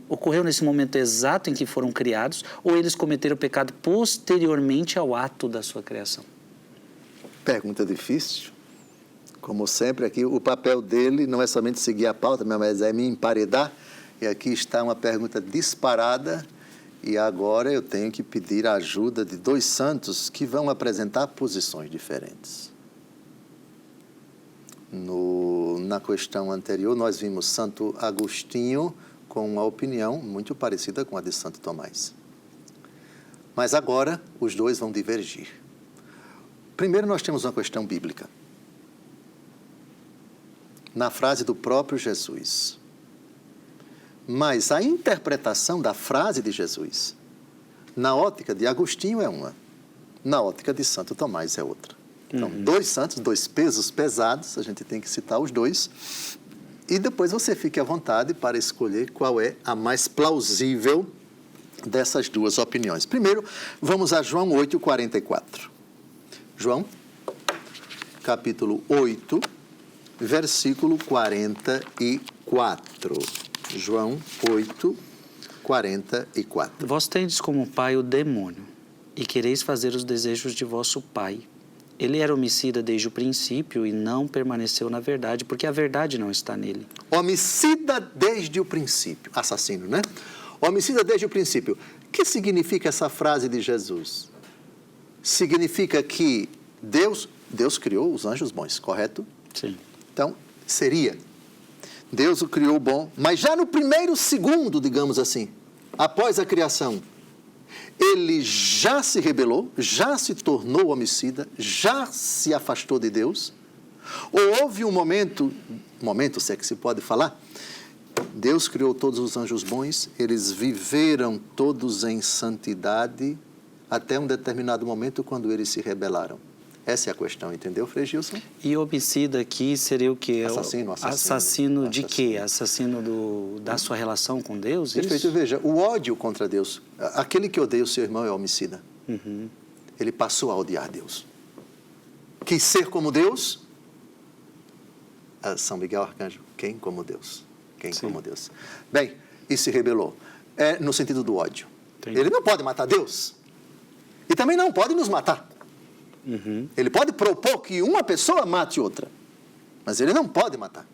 A: ocorreu nesse momento exato em que foram criados, ou eles cometeram o pecado posteriormente ao ato da sua criação?
B: Pergunta difícil. Como sempre, aqui o papel dele não é somente seguir a pauta, mas é me emparedar. E aqui está uma pergunta disparada. E agora eu tenho que pedir a ajuda de dois santos que vão apresentar posições diferentes. Na questão anterior, nós vimos Santo Agostinho com uma opinião muito parecida com a de Santo Tomás. Mas agora, os dois vão divergir. Primeiro, nós temos uma questão bíblica. Na frase do próprio Jesus. Mas a interpretação da frase de Jesus, na ótica de Agostinho é uma, na ótica de Santo Tomás é outra. Então, dois santos, dois pesos pesados, a gente tem que citar os dois, e depois você fique à vontade para escolher qual é a mais plausível dessas duas opiniões. Primeiro, vamos a João 8:44. João, capítulo 8, versículo 44. João 8:44.
A: Vós tendes como pai o demônio, e quereis fazer os desejos de vosso pai. Ele era homicida desde o princípio e não permaneceu na verdade, porque a verdade não está nele.
B: Homicida desde o princípio. Assassino, né? Homicida desde o princípio. O que significa essa frase de Jesus? Significa que Deus criou os anjos bons, correto?
A: Sim.
B: Então, seria. Deus o criou bom, mas já no primeiro segundo, digamos assim, após a criação, ele já se rebelou, já se tornou homicida, já se afastou de Deus? Ou houve um momento, se é que se pode falar, Deus criou todos os anjos bons, eles viveram todos em santidade até um determinado momento quando eles se rebelaram. Essa é a questão, entendeu, Frei Gilson?
A: E homicida aqui seria o quê?
B: Assassino.
A: Assassino de quê? Assassino da sua relação com Deus?
B: Perfeito,
A: isso?
B: Veja, o ódio contra Deus, aquele que odeia o seu irmão é homicida. Ele passou a odiar Deus. Quis ser como Deus? São Miguel Arcanjo, quem como Deus? Quem
A: Sim.
B: como Deus? Bem, e se rebelou. É no sentido do ódio.
A: Entendi.
B: Ele não pode matar Deus. E também não pode nos matar. Ele pode propor que uma pessoa mate outra, mas ele não pode matar.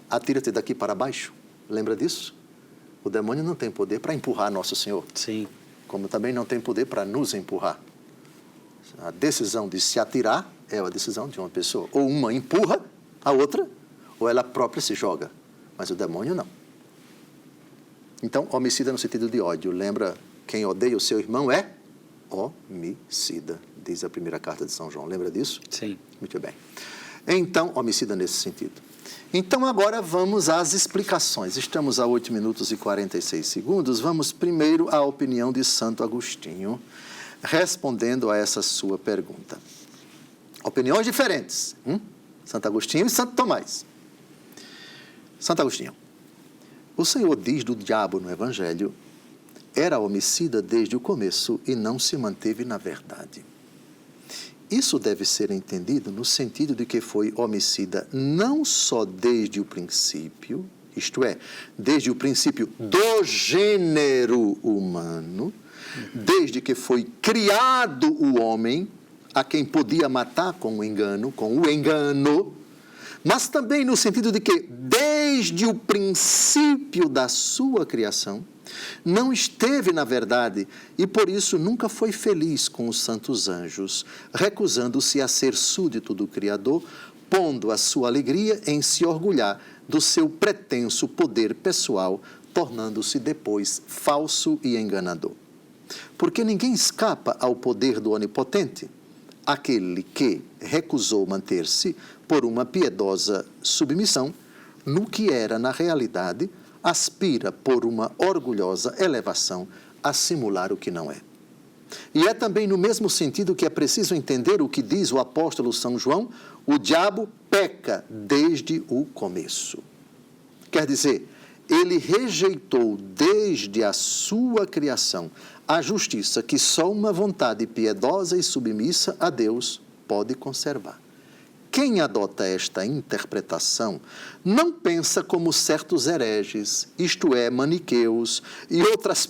B: Atira-te daqui para baixo, lembra disso? O demônio não tem poder para empurrar Nosso Senhor.
A: Sim.
B: Como também não tem poder para nos empurrar. A decisão de se atirar é a decisão de uma pessoa. Ou uma empurra a outra, ou ela própria se joga. Mas o demônio não. Então, homicida no sentido de ódio. Lembra, quem odeia o seu irmão é homicida, diz a primeira carta de São João. Lembra disso?
A: Sim.
B: Muito bem. Então, homicida nesse sentido. Então, agora vamos às explicações. Estamos a 8 minutos e 46 segundos. Vamos primeiro à opinião de Santo Agostinho, respondendo a essa sua pergunta. Opiniões diferentes. Santo Agostinho e Santo Tomás. Santo Agostinho. O Senhor diz do diabo no Evangelho: era homicida desde o começo e não se manteve na verdade. Isso deve ser entendido no sentido de que foi homicida não só desde o princípio, isto é, desde o princípio do gênero humano, desde que foi criado o homem, a quem podia matar com o engano, mas também no sentido de que, desde o princípio da sua criação, não esteve na verdade e, por isso, nunca foi feliz com os santos anjos, recusando-se a ser súdito do Criador, pondo a sua alegria em se orgulhar do seu pretenso poder pessoal, tornando-se depois falso e enganador. Porque ninguém escapa ao poder do Onipotente. Aquele que recusou manter-se por uma piedosa submissão, no que era, na realidade, aspira por uma orgulhosa elevação a simular o que não é. E é também no mesmo sentido que é preciso entender o que diz o apóstolo São João: o diabo peca desde o começo. Quer dizer, ele rejeitou desde a sua criação a justiça que só uma vontade piedosa e submissa a Deus pode conservar. Quem adota esta interpretação não pensa como certos hereges, isto é, maniqueus e outras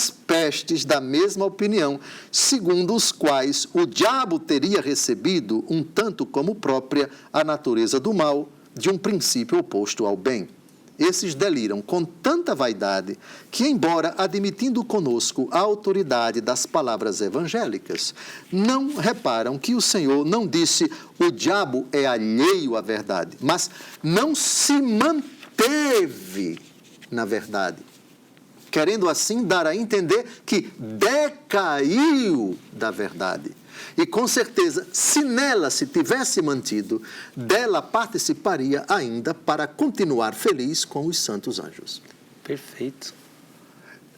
B: pestes da mesma opinião, segundo os quais o diabo teria recebido, um tanto como própria, a natureza do mal, de um princípio oposto ao bem. Esses deliram com tanta vaidade que, embora admitindo conosco a autoridade das palavras evangélicas, não reparam que o Senhor não disse: o diabo é alheio à verdade, mas não se manteve na verdade, querendo assim dar a entender que decaiu da verdade. E, com certeza, se nela se tivesse mantido, dela participaria ainda para continuar feliz com os santos anjos.
A: Perfeito.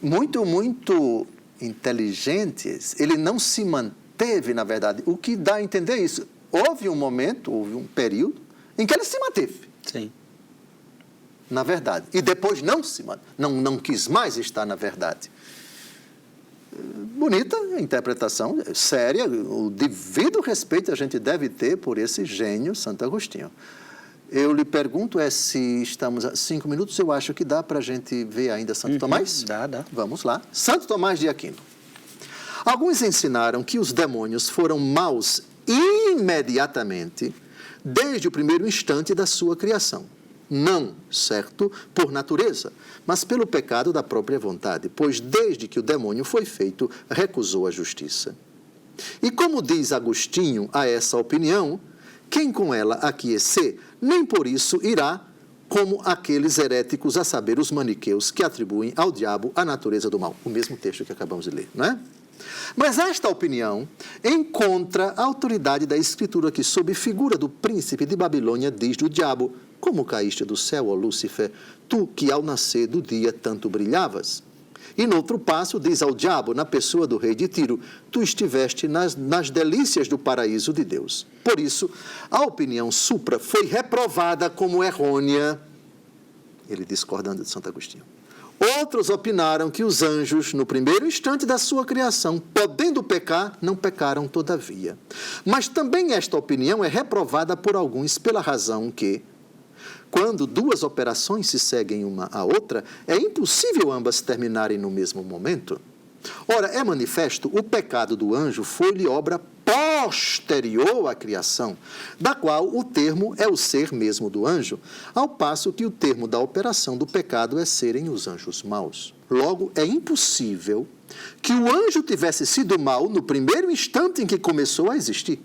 B: Muito inteligentes, ele não se manteve na verdade. O que dá a entender isso? Houve um momento, houve um período em que ele se manteve.
A: Sim.
B: Na verdade. E depois não quis mais estar na verdade. Bonita a interpretação, séria, o devido respeito a gente deve ter por esse gênio Santo Agostinho. Eu lhe pergunto se estamos a 5 minutos, eu acho que dá para a gente ver ainda Santo Tomás?
A: Dá.
B: Vamos lá. Santo Tomás de Aquino. Alguns ensinaram que os demônios foram maus imediatamente, desde o primeiro instante da sua criação. Não, certo, por natureza, mas pelo pecado da própria vontade, pois desde que o demônio foi feito, recusou a justiça. E como diz Agostinho a essa opinião, quem com ela aquecer, nem por isso irá como aqueles heréticos, a saber, os maniqueus, que atribuem ao diabo a natureza do mal. O mesmo texto que acabamos de ler, não é? Mas esta opinião encontra a autoridade da Escritura que, sob figura do príncipe de Babilônia, diz do diabo: como caíste do céu, ó Lúcifer, tu que ao nascer do dia tanto brilhavas? E no outro passo diz ao diabo, na pessoa do rei de Tiro: tu estiveste nas delícias do paraíso de Deus. Por isso, a opinião supra foi reprovada como errônea. Ele discordando de Santo Agostinho. Outros opinaram que os anjos, no primeiro instante da sua criação, podendo pecar, não pecaram todavia. Mas também esta opinião é reprovada por alguns pela razão que, quando duas operações se seguem uma à outra, é impossível ambas terminarem no mesmo momento. Ora, é manifesto, o pecado do anjo foi-lhe obra posterior à criação, da qual o termo é o ser mesmo do anjo, ao passo que o termo da operação do pecado é serem os anjos maus. Logo, é impossível que o anjo tivesse sido mau no primeiro instante em que começou a existir.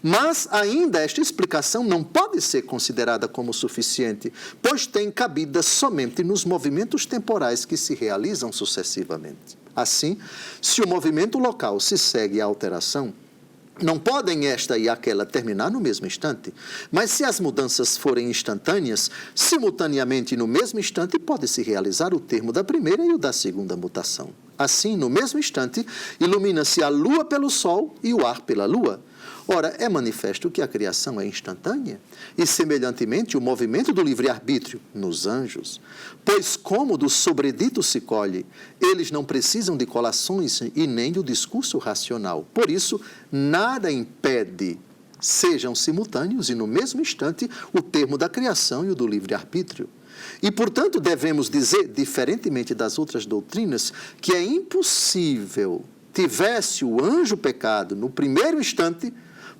B: Mas ainda esta explicação não pode ser considerada como suficiente, pois tem cabida somente nos movimentos temporais que se realizam sucessivamente. Assim, se o movimento local se segue à alteração, Não podem esta e aquela terminar no mesmo instante, mas se as mudanças forem instantâneas, simultaneamente no mesmo instante pode-se realizar o termo da primeira e o da segunda mutação. Assim, no mesmo instante, ilumina-se a lua pelo sol e o ar pela lua. Ora, é manifesto que a criação é instantânea, e semelhantemente o movimento do livre-arbítrio nos anjos. Pois como do sobredito se colhe, eles não precisam de colações e nem do discurso racional. Por isso, nada impede, sejam simultâneos e no mesmo instante, o termo da criação e o do livre-arbítrio. E, portanto, devemos dizer, diferentemente das outras doutrinas, que é impossível tivesse o anjo pecado no primeiro instante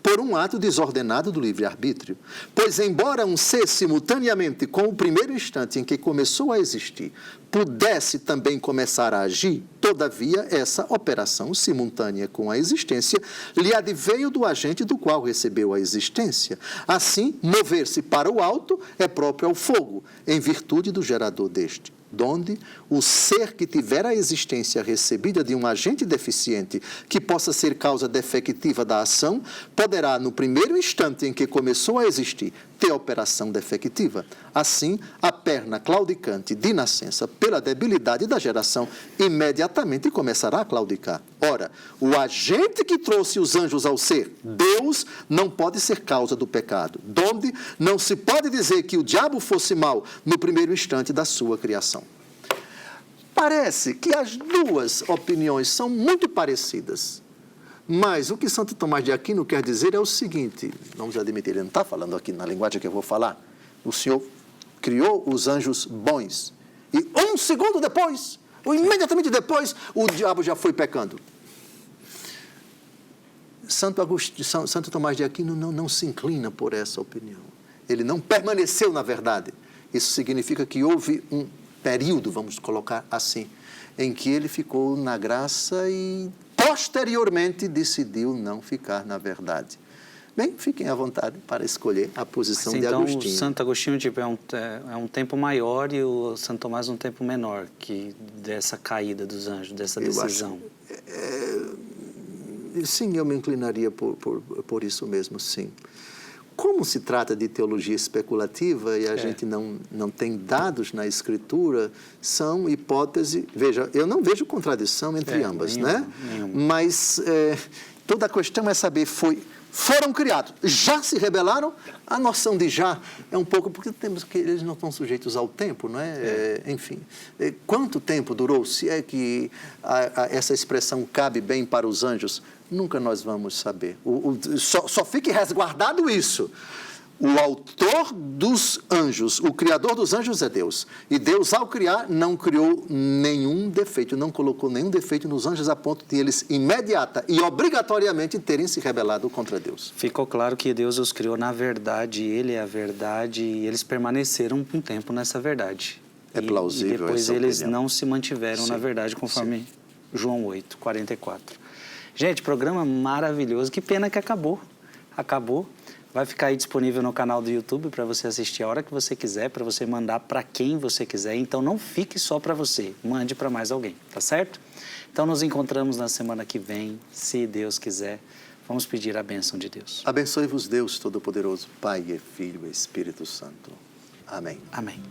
B: por um ato desordenado do livre-arbítrio. Pois, embora um ser simultaneamente com o primeiro instante em que começou a existir, pudesse também começar a agir, todavia, essa operação simultânea com a existência lhe adveio do agente do qual recebeu a existência. Assim, mover-se para o alto é próprio ao fogo, em virtude do gerador deste, donde o ser que tiver a existência recebida de um agente deficiente que possa ser causa defectiva da ação, poderá, no primeiro instante em que começou a existir, ter operação defectiva. Assim, a perna claudicante de nascença, pela debilidade da geração, imediatamente começará a claudicar. Ora, o agente que trouxe os anjos ao ser, Deus, não pode ser causa do pecado, donde não se pode dizer que o diabo fosse mau no primeiro instante da sua criação. Parece que as duas opiniões são muito parecidas. Mas o que Santo Tomás de Aquino quer dizer é o seguinte, vamos admitir, ele não está falando aqui na linguagem que eu vou falar. O Senhor criou os anjos bons. E um segundo depois, ou imediatamente depois, o diabo já foi pecando. Santo Tomás de Aquino não se inclina por essa opinião. Ele não permaneceu na verdade. Isso significa que houve um período, vamos colocar assim, em que ele ficou na graça e posteriormente decidiu não ficar na verdade. Bem, fiquem à vontade para escolher a posição de Agostinho.
A: Então, o Santo Agostinho é um tempo maior e o Santo Tomás um tempo menor que dessa caída dos anjos, dessa decisão.
B: Sim, eu me inclinaria por isso mesmo, sim. Como se trata de teologia especulativa e a gente não tem dados na Escritura, são hipóteses... Veja, eu não vejo contradição entre ambas, né? Mas toda a questão é saber, foram criados, já se rebelaram? A noção de já é um pouco... Porque temos que eles não estão sujeitos ao tempo, não é? Enfim, quanto tempo durou? Se é que essa expressão cabe bem para os anjos... Nunca nós vamos saber. Só fique resguardado isso. O autor dos anjos, o criador dos anjos é Deus. E Deus, ao criar, não criou nenhum defeito, não colocou nenhum defeito nos anjos a ponto de eles imediata e obrigatoriamente terem se rebelado contra Deus.
A: Ficou claro que Deus os criou na verdade, Ele é a verdade, e eles permaneceram um tempo nessa verdade.
B: É plausível.
A: E depois eles não se mantiveram na verdade, conforme João 8, 44. Gente, programa maravilhoso. Que pena que acabou. Acabou. Vai ficar aí disponível no canal do YouTube para você assistir a hora que você quiser, para você mandar para quem você quiser. Então, não fique só para você. Mande para mais alguém, tá certo? Então, nos encontramos na semana que vem, se Deus quiser. Vamos pedir a bênção de Deus.
B: Abençoe-vos Deus Todo-Poderoso, Pai e Filho e Espírito Santo. Amém.
A: Amém.